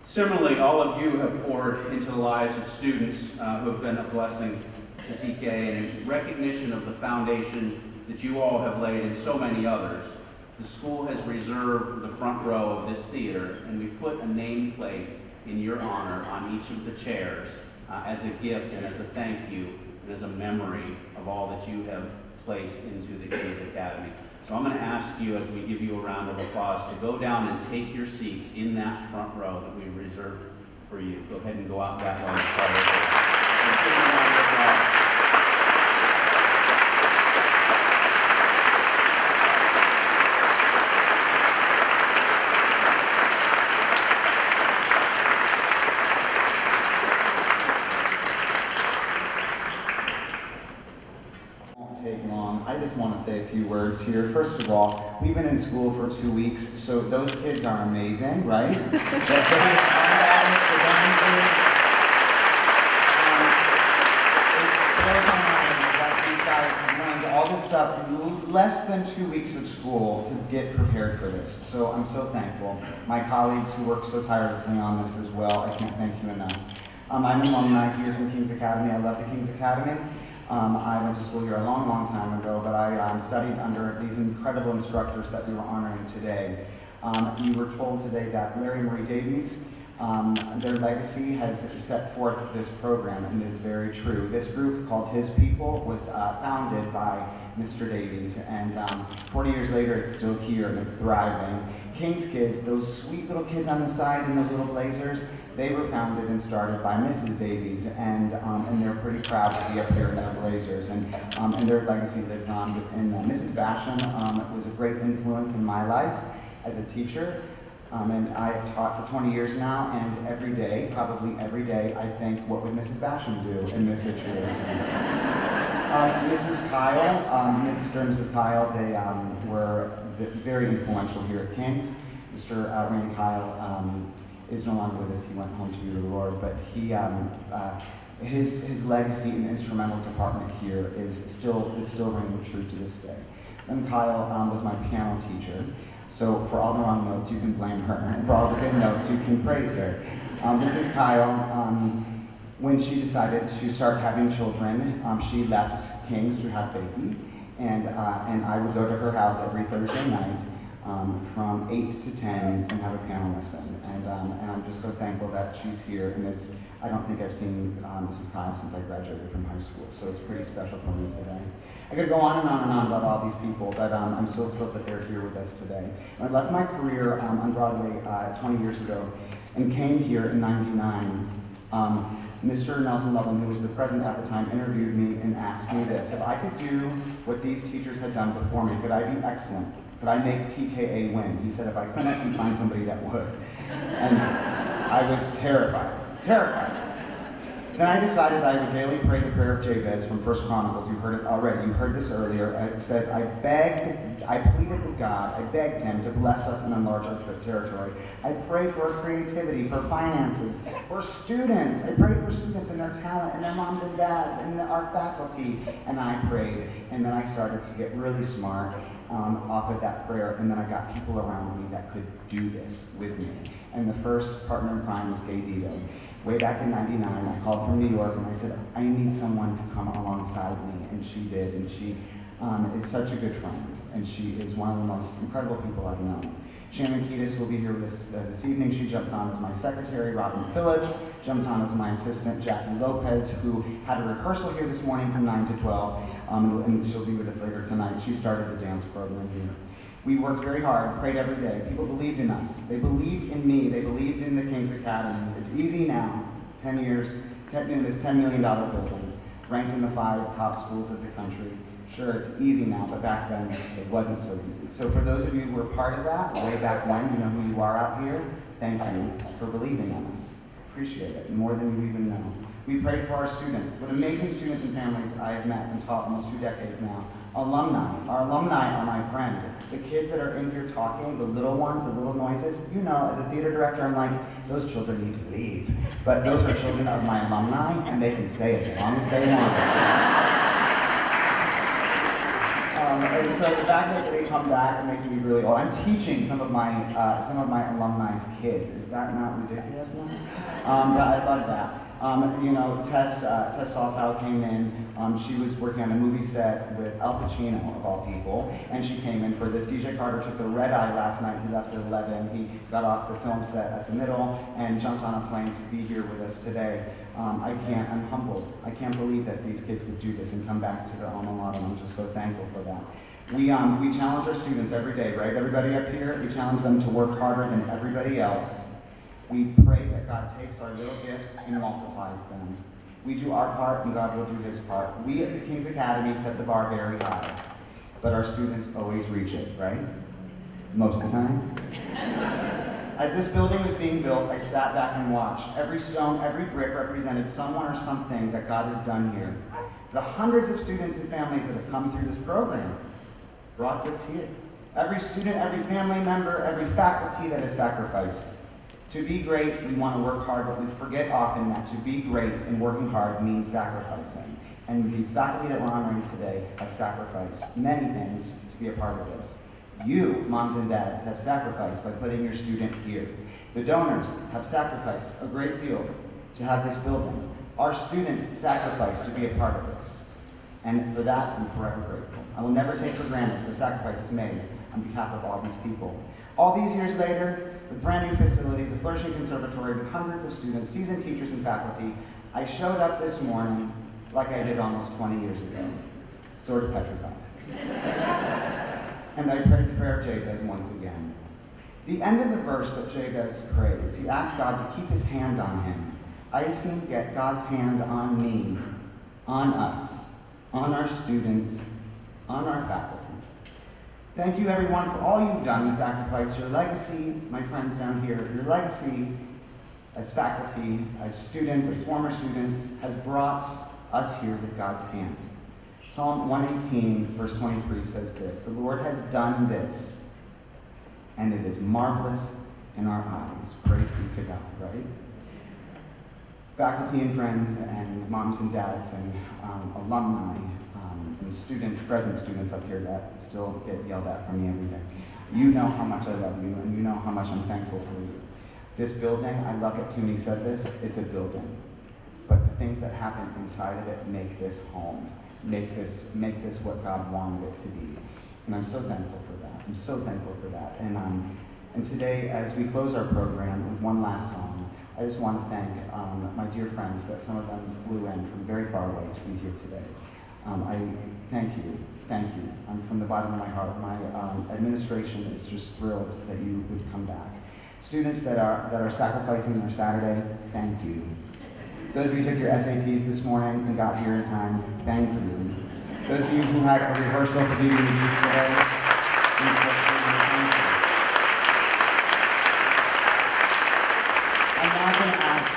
Similarly, all of you have poured into the lives of students who have been a blessing to TKA, and in recognition of the foundation that you all have laid and so many others, the school has reserved the front row of this theater, and we've put a nameplate in your honor on each of the chairs as a gift and as a thank you and as a memory of all that you have placed into the King's Academy. So I'm going to ask you, as we give you a round of applause, to go down and take your seats in that front row that we reserved for you. Go ahead and go out that way. I just want to say a few words here. First of all, we've been in school for 2 weeks, so those kids are amazing, right? These guys learned all this stuff in less than 2 weeks of school to get prepared for this. So I'm so thankful. My colleagues who work so tirelessly on this as well, I can't thank you enough. I'm an alumni here from King's Academy. I love the King's Academy. I went to school here a long, long time ago, but I studied under these incredible instructors that we were honoring today. You were told today that Larry and Marie Davies, their legacy has set forth this program, and it's very true. This group called His People was founded by Mr. Davies, and 40 years later it's still here and it's thriving. King's Kids, those sweet little kids on the side in those little blazers, they were founded and started by Mrs. Davies, and they're pretty proud to be up here in their blazers, and their legacy lives on within them. Mrs. Basham was a great influence in my life as a teacher, and I have taught for 20 years now, and every day, probably every day, I think, what would Mrs. Basham do in this situation? Mrs. Kyle, Mr. and Mrs. Kyle, they were very influential here at King's. Mr. Randy Kyle is no longer with us. He went home to be with the Lord, but he, his legacy in the instrumental department here is still ringing true to this day. And Kyle was my piano teacher, so for all the wrong notes, you can blame her, and for all the good notes, you can praise her. Mrs. Kyle, when she decided to start having children, she left King's to have baby, and I would go to her house every Thursday night from 8 to 10 and have a piano lesson. And I'm just so thankful that she's here, and I don't think I've seen Mrs. Kyle since I graduated from high school, so it's pretty special for me today. I could go on and on and on about all these people, but I'm so thrilled that they're here with us today. When I left my career on Broadway 20 years ago and came here in '99, Mr. Nelson Loveland, who was the president at the time, interviewed me and asked me this: if I could do what these teachers had done before me, could I be excellent? Could I make TKA win? He said if I couldn't, he'd find somebody that would. And I was terrified. Then I decided I would daily pray the prayer of Jabez from 1 Chronicles. You heard it already. You heard this earlier. It says, I pleaded with God. I begged him to bless us and enlarge our territory. I prayed for creativity, for finances, for students. I prayed for students and their talent and their moms and dads and our faculty. And I prayed. And then I started to get really smart off of that prayer. And then I got people around me that could do this with me. And the first partner in crime was Gay Dito. Way back in '99, I called from New York and I said, I need someone to come alongside me, and she did, and she is such a good friend, and she is one of the most incredible people I've known. Shannon Kiedis will be here with us this evening. She jumped on as my secretary. Robin Phillips jumped on as my assistant. Jackie Lopez, who had a rehearsal here this morning from 9 to 12, and she'll be with us later tonight. She started the dance program here. We worked very hard, prayed every day. People believed in us. They believed in me. They believed in the King's Academy. It's easy now, 10 years, in this $10 million building, ranked in the 5 top schools of the country. Sure, it's easy now, but back then it wasn't so easy. So for those of you who were part of that, way back when, you know who you are out here, thank you for believing in us. Appreciate it, more than you even know. We prayed for our students. What amazing students and families I have met and taught almost 2 decades now. Alumni. Our alumni are my friends. The kids that are in here talking, the little ones, the little noises, you know, as a theater director, I'm like, those children need to leave. But those are children of my alumni, and they can stay as long as they want. And so the fact that they come back, it makes me really old. I'm teaching some of my alumni's kids. Is that not ridiculous now? But I love that. Tess Saltow came in. She was working on a movie set with Al Pacino, of all people, and she came in for this. DJ Carter took the red eye last night. He left at 11. He got off the film set at the middle and jumped on a plane to be here with us today. I'm humbled. I can't believe that these kids would do this and come back to their alma mater. I'm just so thankful for that. We challenge our students every day, right? Everybody up here, we challenge them to work harder than everybody else. We pray that God takes our little gifts and multiplies them. We do our part and God will do his part. We at the King's Academy set the bar very high, but our students always reach it, right? Most of the time. As this building was being built, I sat back and watched. Every stone, every brick represented someone or something that God has done here. The hundreds of students and families that have come through this program brought this here. Every student, every family member, every faculty that has sacrificed. To be great, we want to work hard, but we forget often that to be great and working hard means sacrificing. And these faculty that we're honoring today have sacrificed many things to be a part of this. You, moms and dads, have sacrificed by putting your student here. The donors have sacrificed a great deal to have this building. Our students sacrificed to be a part of this. And for that, I'm forever grateful. I will never take for granted the sacrifices made on behalf of all these people. All these years later, with brand new facilities, a flourishing conservatory with hundreds of students, seasoned teachers and faculty, I showed up this morning like I did almost 20 years ago, sort of petrified. And I prayed the prayer of Jabez once again. The end of the verse that Jabez prays, he asked God to keep his hand on him. I have seen God's hand on me, on us, on our students, on our faculty. Thank you, everyone, for all you've done and sacrificed. Your legacy, my friends down here, your legacy as faculty, as students, as former students, has brought us here with God's hand. Psalm 118, verse 23 says this, "The Lord has done this, and it is marvelous in our eyes." Praise be to God, right? Faculty and friends and moms and dads and alumni and students, present students up here that still get yelled at from me every day. You know how much I love you, and you know how much I'm thankful for you. This building, I love that Tooney said this, it's a building. But the things that happen inside of it make this home. Make this what God wanted it to be. And I'm so thankful for that. I'm so thankful for that. And today, as we close our program with one last song, I just want to thank my dear friends that some of them flew in from very far away to be here today. I thank you. From the bottom of my heart. My administration is just thrilled that you would come back. Students that are sacrificing their Saturday, thank you. Those of you who took your SATs this morning and got here in time, thank you. Those of you who had a rehearsal for DVDs today, thank you. I'm now going to ask,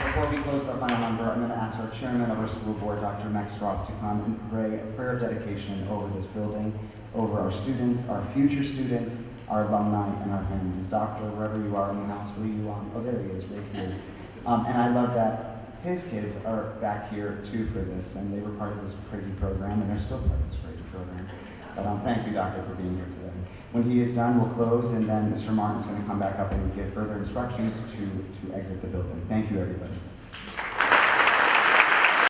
before we close the final number, I'm going to ask our chairman of our school board, Dr. Max Roth, to come and pray a prayer of dedication over this building, over our students, our future students, our alumni, and our families. Doctor, wherever you are in the house, will you, oh, there he is, right here. And I love that his kids are back here too for this, and they were part of this crazy program, and they're still part of this crazy program. But thank you, Doctor, for being here today. When he is done, we'll close, and then Mr. Martin is going to come back up and give further instructions to exit the building. Thank you, everybody.